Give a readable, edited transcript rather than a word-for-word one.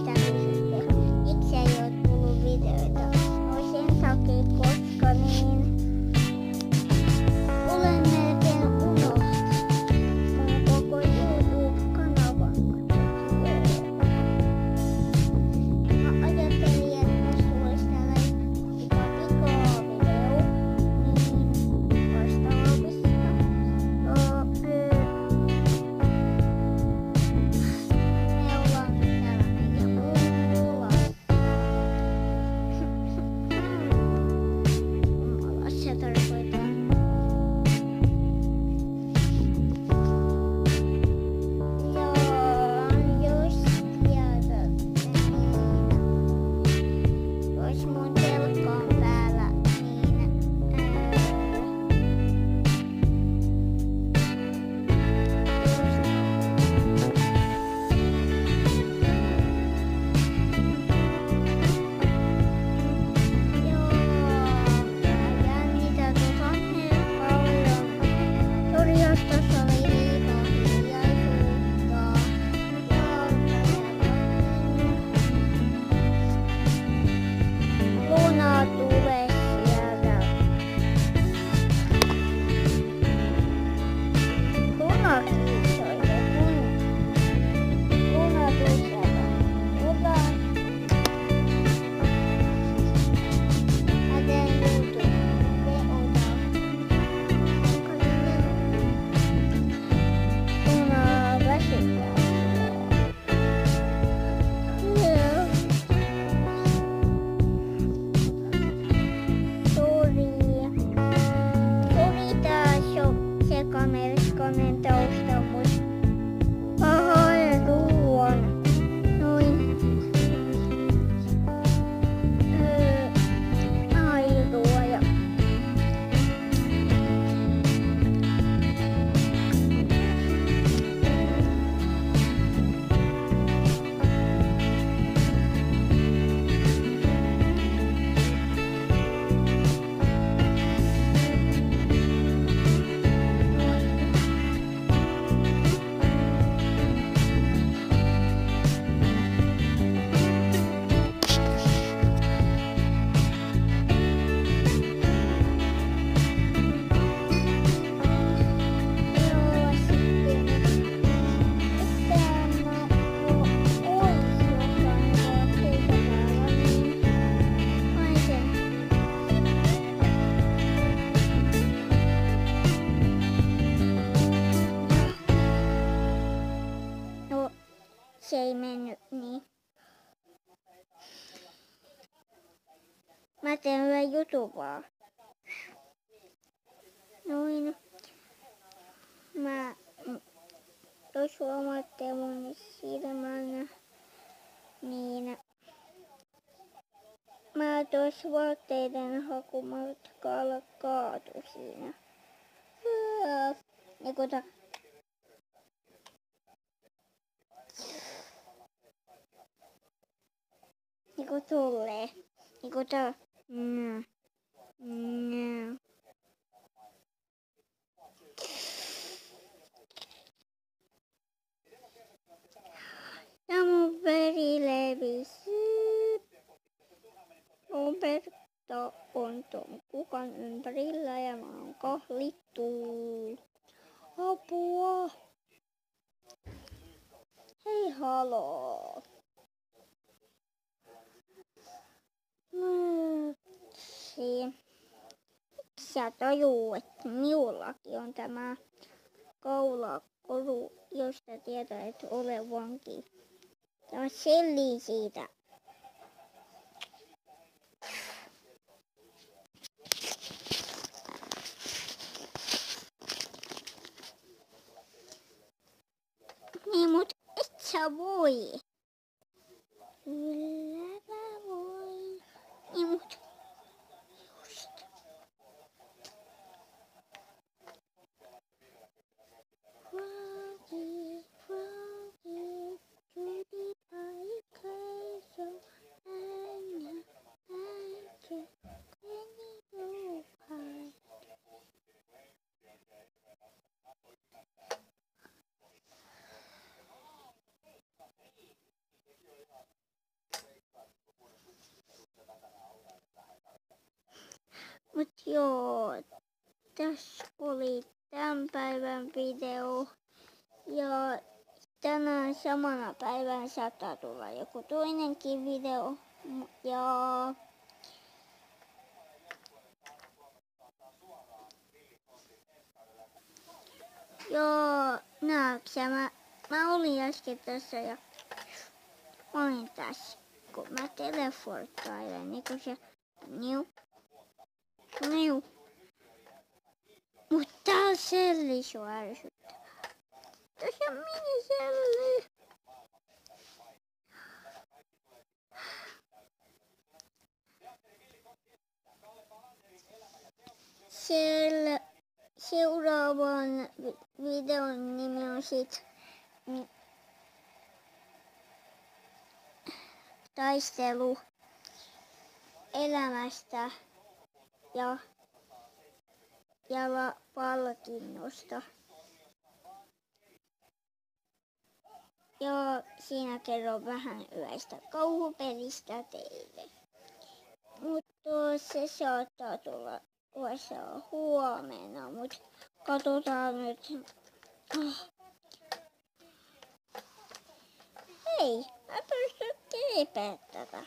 mitä kysytte. Miksi ei ole tullut videoita? No sen takia, koska olen melkein unohtanut mun koko YouTube-kanavan. Mä ajattelin, että musta olisi tällainen pikavideo, niin vastaavista. Amerikkalainen tausta, mutta pahoin ruoan. Noin. Airua ja se ei mennyt niin. Mä teen yhden jutun vaan. Noin. Jos huomaatte mun silmän, niin mä tuossa vaatteiden hakumatkalla kaatu siinä. Niinku tulee. Niinku tää. Ja mun veri levisi. Roberta on ton kukan ympärillä ja mä oon kahlittu. Apua. Hei haloo. Sä tajuu, että minullakin on tämä kaulakoru, josta tietää, että olen vanki. Tämä selli siitä. Niin, mut et sä voi. Kyllä mä voin. Niin, mut just. Joo, tässä oli tämän päivän video. Ja tänään samana päivänä saattaa tulla joku toinenkin video. Ja joo, näetkö mä olin äsken tässä ja mä olin tässä, kun mä teleporttailen, niin kun se niu. Mutta tää on selli sua ärsyttävää. Tässä on miniselli. Seuraavan videon nimi on sit taistelu elämästä ja palkinnosta. Ja siinä kerron vähän yhdestä kauhupelistä teille. Mutta se saattaa tulla huomenna, mutta katsotaan nyt. Hei, mä pystyn kiipeämään tätä.